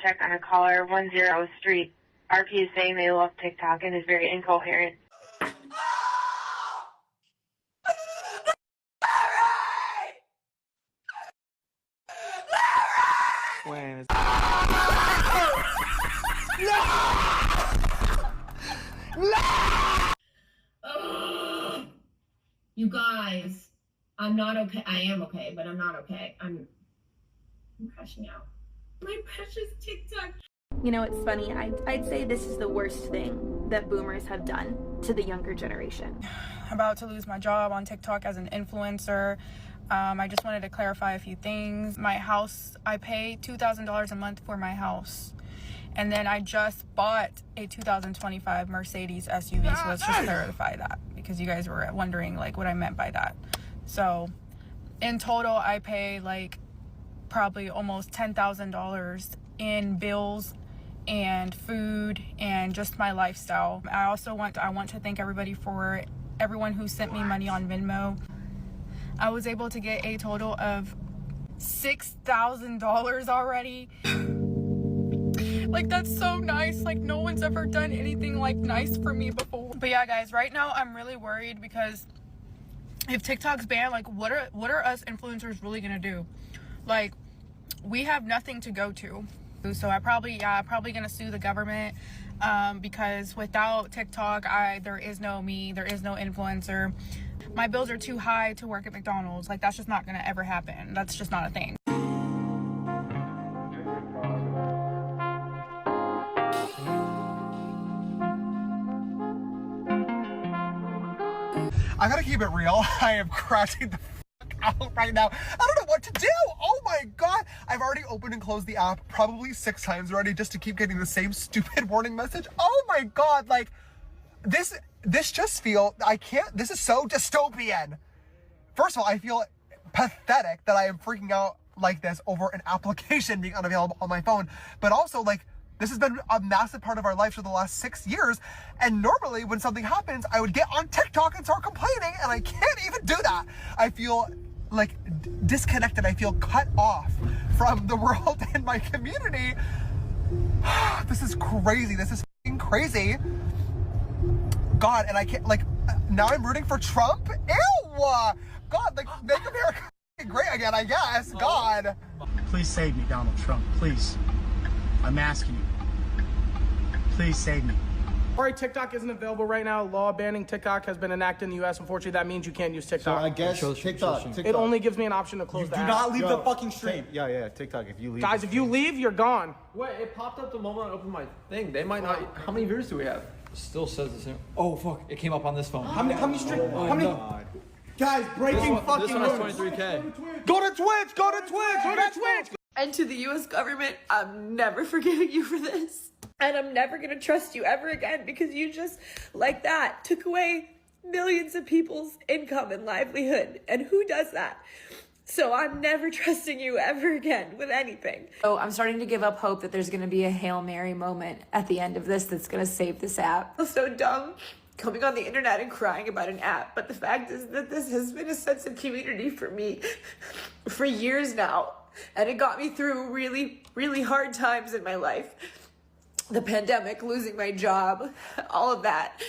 check on a caller 10 Street. RP is saying they love TikTok and is very incoherent. When is You guys, I'm not okay. I am okay, but I'm not okay. I'm crashing out. My precious TikTok. You know, it's funny. I'd say this is the worst thing that boomers have done to the younger generation. About to lose my job on TikTok as an influencer. I just wanted to clarify a few things. My house, I pay $2,000 a month for my house. And then I just bought a 2025 Mercedes SUV. So let's just clarify that, because you guys were wondering like what I meant by that. So in total, I pay like probably almost $10,000 in bills and food and just my lifestyle. I want to thank everyone who sent me money on Venmo. I was able to get a total of $6,000 already. Like, that's so nice. Like, no one's ever done anything like nice for me before. But yeah, guys, right now I'm really worried, because if TikTok's banned, like what are us influencers really gonna do? Like, we have nothing to go to. So I'm probably gonna sue the government, because without TikTok, there is no me, there is no influencer. My bills are too high to work at McDonald's. Like, that's just not gonna ever happen. That's just not a thing. I gotta keep it real. I am crashing the fuck out right now. I don't know what to do. Oh my god. I've already opened and closed the app probably 6 times already just to keep getting the same stupid warning message. Oh my god. Like, this just this is so dystopian. First of all, I feel pathetic that I am freaking out like this over an application being unavailable on my phone. But also, like, this has been a massive part of our lives for the last 6 years. And normally when something happens, I would get on TikTok and start complaining, and I can't even do that. I feel like disconnected. I feel cut off from the world and my community. This is crazy. This is fucking crazy. God, and I can't, like, now I'm rooting for Trump? Ew! God, like, make America great again, I guess. God. Please save me, Donald Trump. Please. I'm asking you. Please save me. Sorry, TikTok isn't available right now. Law banning TikTok has been enacted in the U.S. Unfortunately, that means you can't use TikTok. So I guess TikTok. It only gives me an option to close the app. Do not leave the fucking stream. Yeah, TikTok. If you leave. Guys, if you leave, you're gone. Wait, it popped up the moment I opened my thing. They might not. How many viewers do we have? Still says the same. Oh fuck! It came up on this phone. How many streams? Oh, how many? no. Guys, breaking fucking This one has news. 23K. Go to Twitch. Go to Twitch. Go to Twitch. And to the U.S. government, I'm never forgiving you for this. And I'm never going to trust you ever again, because you just, like that, took away millions of people's income and livelihood. And who does that? So I'm never trusting you ever again with anything. So I'm starting to give up hope that there's going to be a Hail Mary moment at the end of this that's going to save this app. I feel so dumb coming on the internet and crying about an app. But the fact is that this has been a sense of community for me for years now. And it got me through really, really hard times in my life. The pandemic, losing my job, all of that,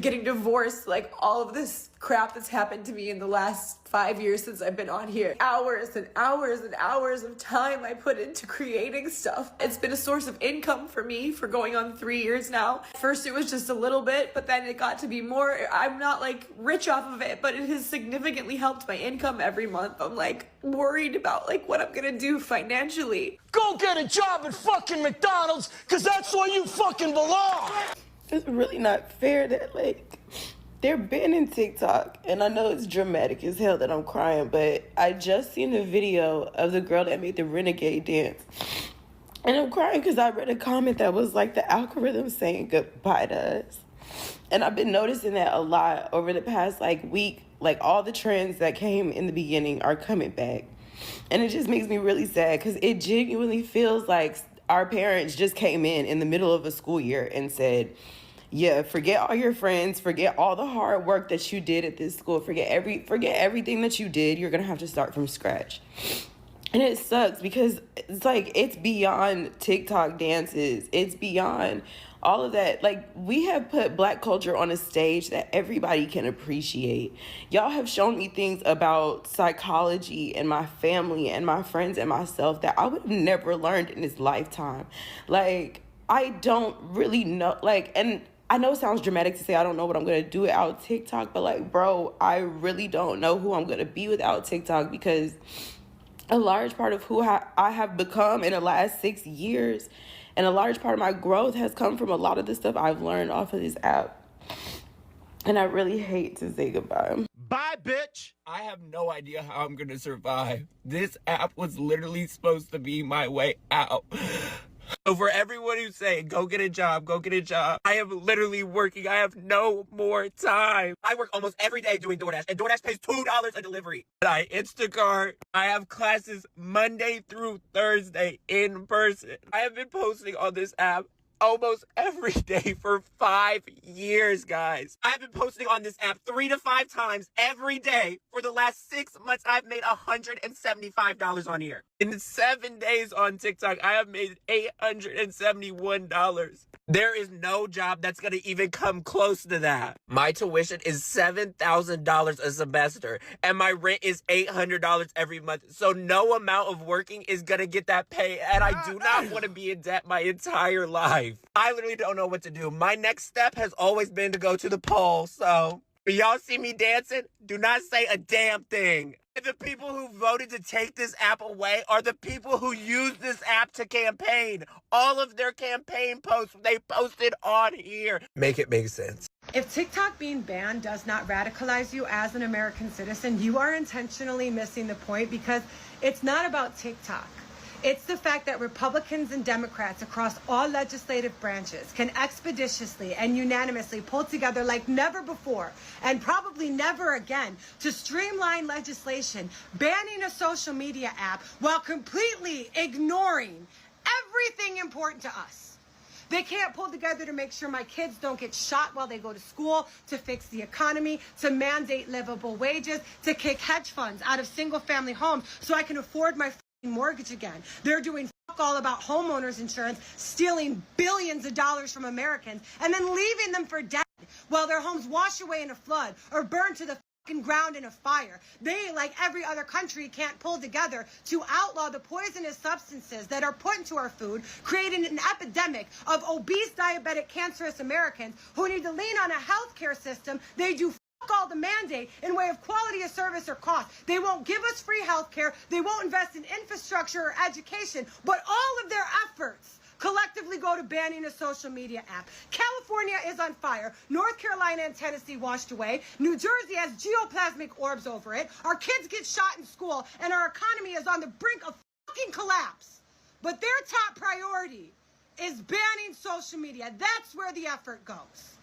getting divorced, like all of this crap that's happened to me in the last 5 years since I've been on here. Hours and hours and hours of time I put into creating stuff. It's been a source of income for me for going on 3 years now. First it was just a little bit, but then it got to be more. I'm not like rich off of it, but it has significantly helped my income every month. I'm like worried about like what I'm gonna do financially. Go get a job at fucking McDonald's, cause that's where you fucking belong. It's really not fair that, like, they're banning TikTok. And I know it's dramatic as hell that I'm crying, but I just seen the video of the girl that made the Renegade dance. And I'm crying because I read a comment that was like the algorithm saying goodbye to us. And I've been noticing that a lot over the past, like, week. Like, all the trends that came in the beginning are coming back. And it just makes me really sad because it genuinely feels like our parents just came in the middle of a school year and said, yeah, forget all your friends, forget all the hard work that you did at this school, forget everything that you did. You're gonna have to start from scratch. And it sucks because it's like, it's beyond TikTok dances. It's beyond all of that. Like, we have put Black culture on a stage that everybody can appreciate. Y'all have shown me things about psychology and my family and my friends and myself that I would have never learned in this lifetime. Like, I don't really know, like, and I know it sounds dramatic to say I don't know what I'm going to do without TikTok, but like, bro, I really don't know who I'm going to be without TikTok, because a large part of who I have become in the last 6 years, and a large part of my growth has come from a lot of the stuff I've learned off of this app. And I really hate to say goodbye. Bye, bitch! I have no idea how I'm gonna survive. This app was literally supposed to be my way out. So for everyone who's saying, go get a job, I am literally working. I have no more time. I work almost every day doing DoorDash, and DoorDash pays $2 a delivery. I Instacart. I have classes Monday through Thursday in person. I have been posting on this app almost every day for 5 years, guys. I've been posting on this app 3 to 5 times every day for the last 6 months. I've made $175 on here. In 7 days on TikTok, I have made $871. There is no job that's gonna even come close to that. My tuition is $7,000 a semester, and my rent is $800 every month. So no amount of working is gonna get that pay, and I do not want to be in debt my entire life. I literally don't know what to do. My next step has always been to go to the poll, so if y'all see me dancing, do not say a damn thing. The people who voted to take this app away are the people who use this app to campaign. All of their campaign posts, they posted on here. Make it make sense. If TikTok being banned does not radicalize you as an American citizen, you are intentionally missing the point, because it's not about TikTok. It's the fact that Republicans and Democrats across all legislative branches can expeditiously and unanimously pull together like never before, and probably never again, to streamline legislation banning a social media app while completely ignoring everything important to us. They can't pull together to make sure my kids don't get shot while they go to school, to fix the economy, to mandate livable wages, to kick hedge funds out of single-family homes so I can afford my mortgage again. They're doing fuck all about homeowners insurance, stealing billions of dollars from Americans, and then leaving them for dead while their homes wash away in a flood or burn to the fucking ground in a fire. They, like every other country, can't pull together to outlaw the poisonous substances that are put into our food, creating an epidemic of obese, diabetic, cancerous Americans who need to lean on a healthcare system they do all the mandate in way of quality of service or cost. They won't give us free health care. They won't invest in infrastructure or education, but all of their efforts collectively go to banning a social media app. California is on fire. North Carolina and Tennessee washed away. New Jersey has geoplasmic orbs over it. Our kids get shot in school, and our economy is on the brink of fucking collapse. But their top priority is banning social media. That's where the effort goes.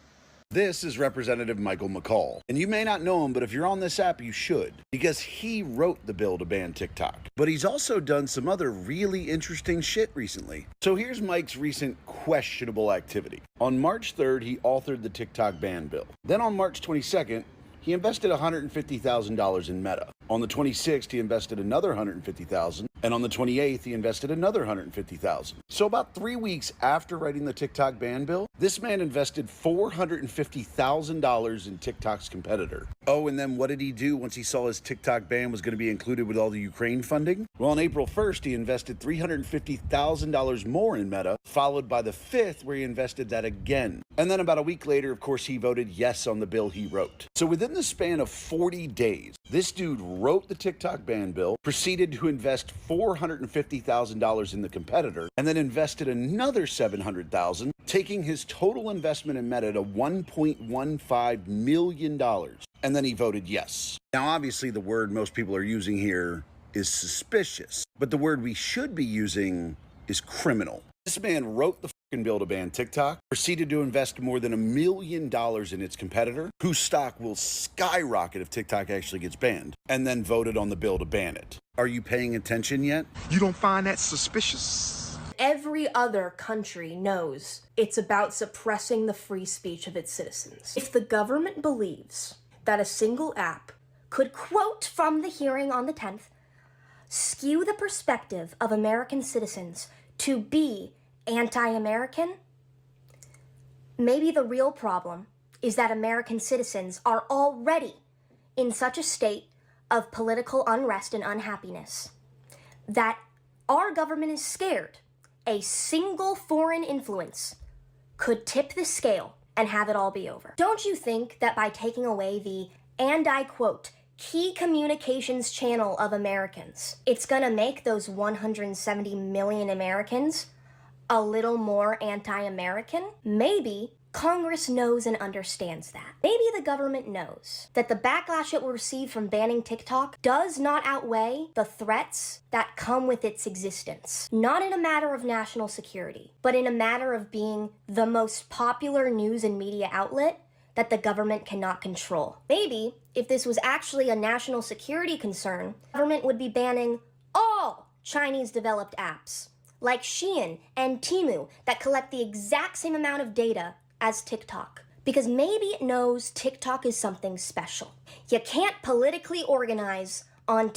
This is Representative Michael McCaul, and you may not know him, but if you're on this app, you should, because he wrote the bill to ban TikTok. But he's also done some other really interesting shit recently. So here's Mike's recent questionable activity. On March 3rd, he authored the TikTok ban bill. Then on March 22nd, he invested $150,000 in Meta. On the 26th, he invested another $150,000, and on the 28th, he invested another $150,000. So about 3 weeks after writing the TikTok ban bill, this man invested $450,000 in TikTok's competitor. Oh, and then what did he do once he saw his TikTok ban was going to be included with all the Ukraine funding? Well, on April 1st, he invested $350,000 more in Meta, followed by the 5th, where he invested that again. And then about a week later, of course, he voted yes on the bill he wrote. So within the span of 40 days, this dude wrote the TikTok ban bill, proceeded to invest $450,000 in the competitor, and then invested another $700,000, taking his total investment in Meta to $1.15 million. And then he voted yes. Now, obviously, the word most people are using here is suspicious, but the word we should be using is criminal. This man wrote the fucking bill to ban TikTok, proceeded to invest more than $1 million in its competitor, whose stock will skyrocket if TikTok actually gets banned, and then voted on the bill to ban it. Are you paying attention yet? You don't find that suspicious? Every other country knows it's about suppressing the free speech of its citizens. If the government believes that a single app could, quote from the hearing on the 10th, skew the perspective of American citizens to be anti-American? Maybe the real problem is that American citizens are already in such a state of political unrest and unhappiness that our government is scared a single foreign influence could tip the scale and have it all be over. Don't you think that by taking away the, and I quote, key communications channel of Americans, it's gonna make those 170 million Americans a little more anti-American? Maybe Congress knows and understands that. Maybe the government knows that the backlash it will receive from banning TikTok does not outweigh the threats that come with its existence. Not in a matter of national security, but in a matter of being the most popular news and media outlet that the government cannot control. Maybe, if this was actually a national security concern, the government would be banning all Chinese-developed apps, like Shein and Temu, that collect the exact same amount of data as TikTok. Because maybe it knows TikTok is something special. You can't politically organize on